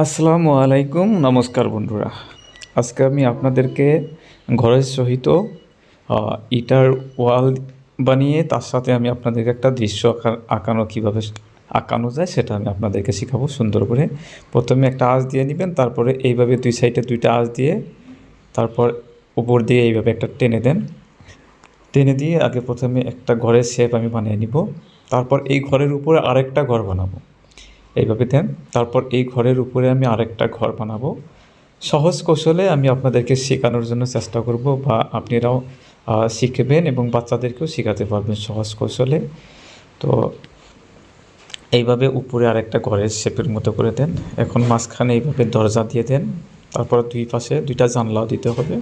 আসসালামু আলাইকুম, নমস্কার বন্ধুরা। আজকে আমি আপনাদেরকে ঘরের সহিত ইটার ওয়াল বানিয়ে তার সাথে আমি আপনাদেরকে একটা দৃশ্য আঁকানো কীভাবে আঁকানো যায় সেটা আমি আপনাদেরকে শেখাবো সুন্দর করে। প্রথমে একটা আঁচ দিয়ে নেবেন, তারপরে এইভাবে দুই সাইডে দুইটা আঁচ দিয়ে তারপর উপর দিয়ে এইভাবে একটা টেনে দেন। টেনে দিয়ে আগে প্রথমে একটা ঘরের শেপ আমি বানিয়ে নিব, তারপর এই ঘরের উপরে আরেকটা ঘর বানাবো। এইভাবে দেন। তারপর এই ঘরের উপরে আমি আরেকটা ঘর বানাবো। সহজ কৌশলে আমি আপনাদেরকে শেখানোর জন্য চেষ্টা করব, বা আপনারাও শিখবেন এবং বাচ্চাদেরকেও শেখাতে পারবেন সহজ কৌশলে। তো এইভাবে উপরে আরেকটা ঘরের শেপের মতো করে দেন। এখন মাঝখানে এইভাবে দরজা দিয়ে দেন। তারপর দুই পাশে দুইটা জানলাও দিতে হবে।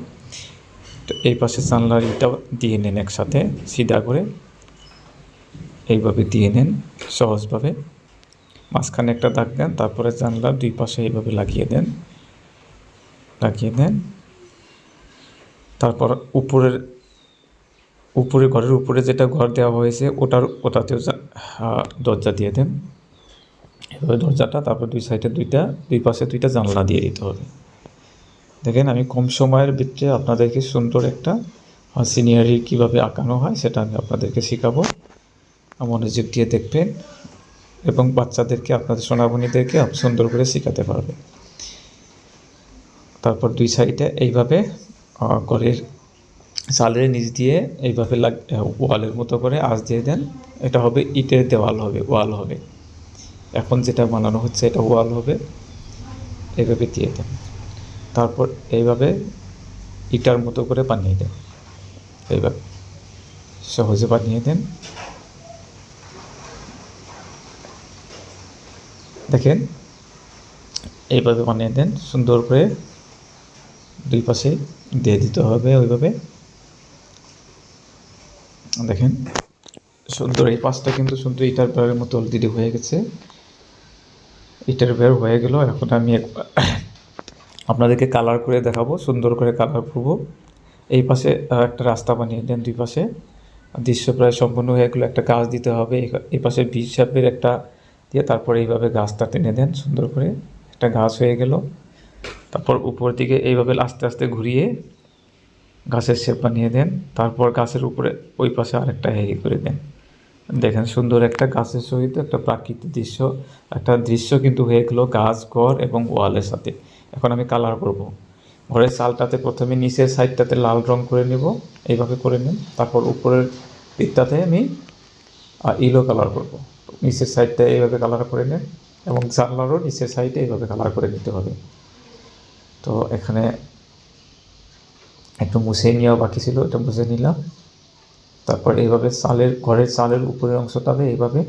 তো এই পাশে জানলার এটাও দিয়ে নেন একসাথে সিধা করে, এইভাবে দিয়ে নেন সহজভাবে। মাঝখানে একটা দাগ দেন, তারপরে জানলার দুই পাশে এইভাবে লাগিয়ে দেন। তারপর উপরে ঘরের উপরে যেটা ঘর দেওয়া হয়েছে ওটাতেও দরজা দিয়ে দেন, এভাবে দরজাটা। তারপর দুই সাইডে দুই পাশে দুইটা জানলা দিয়ে দিতে হবে। দেখেন, আমি কম সময়ের ভিতরে আপনাদেরকে সুন্দর একটা সিনারি কীভাবে আঁকানো হয় সেটা আমি আপনাদেরকে শেখাবো। মনোযোগ দিয়ে দেখবেন এবং বাচ্চাদেরকে, আপনাদের সোনামণিদেরকে সুন্দর করে শেখাতে পারবে। তারপর দুই সাইডে এইভাবে ঘরের চালের নিচ দিয়ে এইভাবে ওয়ালের মতো করে আঁচ দিয়ে দেন। এটা হবে ইটের দেওয়াল হবে, ওয়াল হবে। এখন যেটা বানানো হচ্ছে এটা ওয়াল হবে, এইভাবে দিয়ে দেন। তারপর এইভাবে ইটার মতো করে বানিয়ে দেন, এইভাবে সহজে বানিয়ে দেন। দেখেন, এইভাবে বানিয়ে দেন সুন্দর করে, দুই পাশে দিয়ে দিতে হবে ওইভাবে। দেখেন সুন্দর, এই পাশটা কিন্তু সুন্দর ইটার বেড়ের মতো অলরেডি হয়ে গেছে। ইটার বের হয়ে গেল। এখন আমি আপনাদেরকে কালার করে দেখাবো, সুন্দর করে কালার করবো। এই পাশে একটা রাস্তা বানিয়ে দেন, দুই পাশে দৃশ্য প্রায় সম্পূর্ণ হয়ে গেলো। একটা গাছ দিতে হবে এই পাশে বি শেপের একটা দিয়ে, তারপরে এইভাবে গাছটা টেনে দেন সুন্দর করে, একটা গাছ হয়ে গেল। তারপর উপর দিকে এইভাবে আস্তে আস্তে ঘুরিয়ে গাছের শেপ বানিয়ে দেন। তারপর গাছের উপরে ওই পাশে আরেকটা হেরি করে দেন। দেখেন সুন্দর একটা গাছের সহিত একটা প্রাকৃতিক দৃশ্য কিন্তু হয়ে গেলো গাছ, ঘর এবং ওয়ালের সাথে। এখন আমি কালার করব। ঘরের চালটাতে প্রথমে নিচের সাইডটাতে লাল রং করে নেব, এইভাবে করে নেন। তারপর উপরের দিকটাতে আমি ইয়েলো কালার করব। নিচের সাইডটা এইভাবে কালার করে নেন এবং জানলারও নিচের সাইডে এইভাবে কালার করে নিতে হবে। তো এখানে একটু মুছে নেওয়া বাকি ছিল, এটা মুছে নিলাম। তারপর এইভাবে ঘরের চালের উপরের অংশটাতে এইভাবে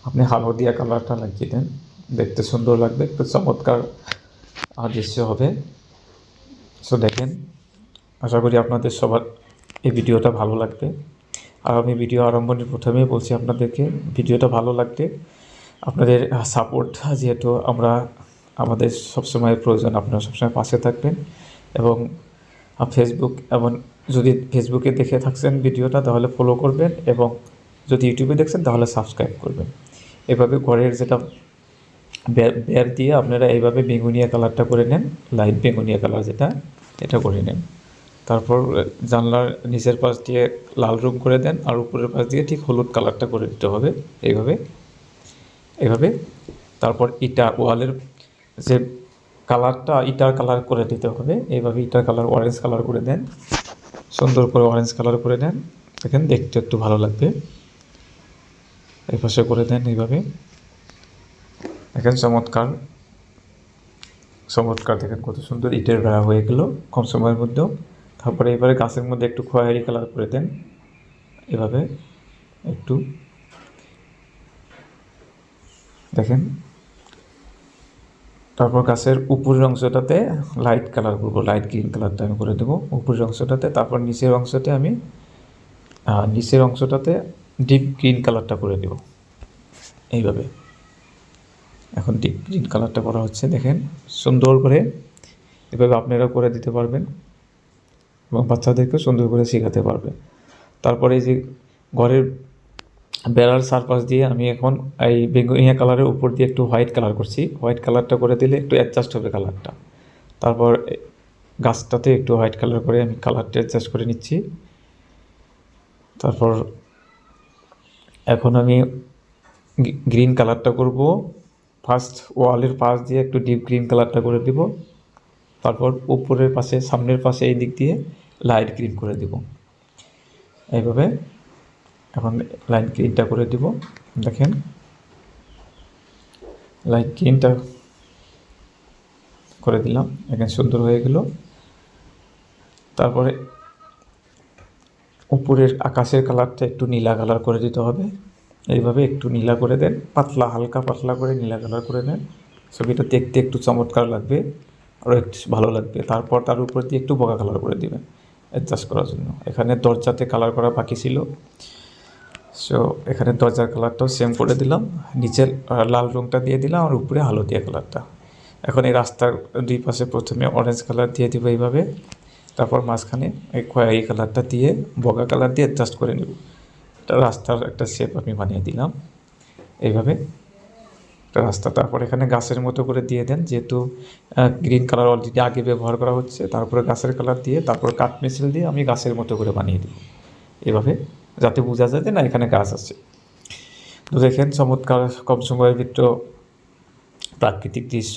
আপনি হালদিয়া কালারটা লাগিয়ে দেন, দেখতে সুন্দর লাগবে, একটু চমৎকার দৃশ্য হবে। সো দেখেন, আশা করি আপনাদের সবার এই ভিডিওটা ভালো লাগবে। আর আমি ভিডিও আরম্ভের প্রথমেই বলছি আপনাদেরকে, ভিডিওটা ভালো লাগবে আপনাদের সাপোর্ট, যেহেতু আমাদের সবসময় প্রয়োজন, আপনারা সবসময় পাশে থাকবেন। এবং ফেসবুক, এবং যদি ফেসবুকে দেখে থাকছেন ভিডিওটা তাহলে ফলো করবেন, এবং যদি ইউটিউবে দেখছেন তাহলে সাবস্ক্রাইব করবেন। এভাবে ঘরের যেটা বের দিয়ে আপনারা এইভাবে বেগুনিয়া কালারটা করে নেন, লাইট বেগুনিয়া কালার যেটা, এটা করে নেন। তারপর জানলার নিচের পাশ দিয়ে লাল রং করে দেন, আর উপরের পাশ দিয়ে ঠিক হলুদ কালারটা করে দিতে হবে এইভাবে। তারপর ওয়ালের যে কালারটা ইটার কালার করে দিতে হবে, এইভাবে ইটার কালার অরেঞ্জ কালার করে দেন, সুন্দর করে অরেঞ্জ কালার করে দেন। দেখেন দেখতে একটু ভালো লাগবে, এই পাশে করে দেন এইভাবে। দেখেন চমৎকার দেখেন কত সুন্দর ইটের বেড়া হয়ে গেল কম সময়ের মধ্যেও। তারপরে এবারে গাছের মধ্যে একটু খয়েরি কালার করে দেন এভাবে একটু, দেখেন। তারপর গাছের উপরের অংশটাতে লাইট কালার করবো, লাইট গ্রিন কালারটা আমি করে দেবো উপরের অংশটাতে। তারপর নিচের অংশটাতে ডিপ গ্রিন কালারটা করে দেব এইভাবে। এখন ডিপ গ্রিন কালারটা করা হচ্ছে, দেখেন সুন্দর করে। এভাবে আপনারা করে দিতে পারবেন এবং বাচ্চাদেরকেও সুন্দর করে শেখাতে পারবেন। তারপরে এই যে ঘরের বেড়ার চারপাশ দিয়ে আমি এখন এই বেগুনিয়া কালারের উপর দিয়ে একটু হোয়াইট কালার করছি। হোয়াইট কালারটা করে দিলে একটু অ্যাডজাস্ট হবে কালারটা। তারপর গাছটাতে একটু হোয়াইট কালার করে আমি কালারটা অ্যাডজাস্ট করে নিচ্ছি। তারপর এখন আমি গ্রিন কালারটা করব। ফার্স্ট ওয়ালের পাশ দিয়ে একটু ডিপ গ্রিন কালারটা করে দিব। তারপর উপরের পাশে, সামনের পাশে এই দিক দিয়ে লাইট গ্রিন করে দিব। এইভাবে এখন লাইট গ্রিনটা করে দিব। দেখেন লাইট গ্রিনটা করে দিলাম, এখানে সুন্দর হয়ে গেল। তারপরে উপরের আকাশের কালারটা একটু নীলা কালার করে দিতে হবে। এইভাবে একটু নীলা করে দেন, পাতলা, হালকা পাতলা করে নীলা কালার করে দেন। ছবিটা দেখতে একটু চমৎকার লাগবে, আরও একটু ভালো লাগবে। তারপর তার উপর দিয়ে একটু বগা কালার করে দিবেন অ্যাডজাস্ট করার জন্য। এখানে দরজাতে কালার করা বাকি ছিল, সো এখানে দরজার কালারটাও সেম করে দিলাম। নিচের লাল রঙটা দিয়ে দিলাম আর উপরে হলদিয়া কালারটা। এখন এই রাস্তার দুই পাশে প্রথমে অরেঞ্জ কালার দিয়ে দিব এইভাবে। তারপর মাঝখানে এই কালারটা দিয়ে, বগা কালার দিয়ে অ্যাডজাস্ট করে নেব। এটা রাস্তার একটা শেপ আমি বানিয়ে দিলাম এইভাবে একটা রাস্তা। তারপর এখানে গাছের মতো করে দিয়ে দেন, যেহেতু গ্রিন কালার অলরেডি আগে ব্যবহার করা হচ্ছে। তারপরে গাছের কালার দিয়ে, তারপর কাঠ পেন্সিল দিয়ে আমি গাছের মতো করে বানিয়ে দেব এভাবে, যাতে বোঝা যায় যে না এখানে গাছ আছে। তো দেখেন চমৎকার কম সময়ের ভিতরে প্রাকৃতিক দৃশ্য,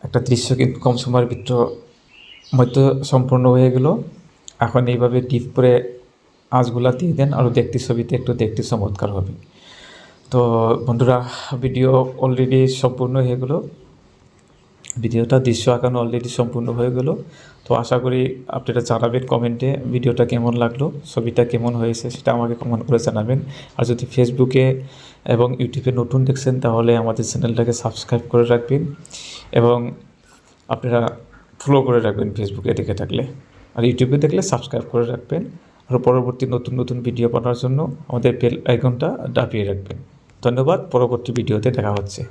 একটা দৃশ্য কিন্তু কম সময়ের ভিতরে হয়তো সম্পূর্ণ হয়ে গেল। এখন এইভাবে ডিপ করে আঁচগুলা দিয়ে দেন, আরও দেখতে ছবিতে একটু দেখতে চমৎকার হবে। তো বন্ধুরা, ভিডিও অলরেডি সম্পূর্ণ হয়ে গেলো। ভিডিওটা দৃশ্য আঁকানো অলরেডি সম্পূর্ণ হয়ে গেল। তো আশা করি আপনারা জানাবেন কমেন্টে ভিডিওটা কেমন লাগলো, ছবিটা কেমন হয়েছে সেটা আমাকে কমেন্ট করে জানাবেন। আর যদি ফেসবুকে এবং ইউটিউবে নতুন দেখছেন তাহলে আমাদের চ্যানেলটাকে সাবস্ক্রাইব করে রাখবেন এবং আপনারা ফলো করে রাখবেন ফেসবুকে দেখে থাকলে। আর ইউটিউবে দেখলে সাবস্ক্রাইব করে রাখবেন। আর পরবর্তী নতুন নতুন ভিডিও পাওয়ার জন্য আমাদের বেল আইকনটা দাবিয়ে রাখবেন। ধন্যবাদ, পরবর্তী ভিডিওতে দেখা হচ্ছে।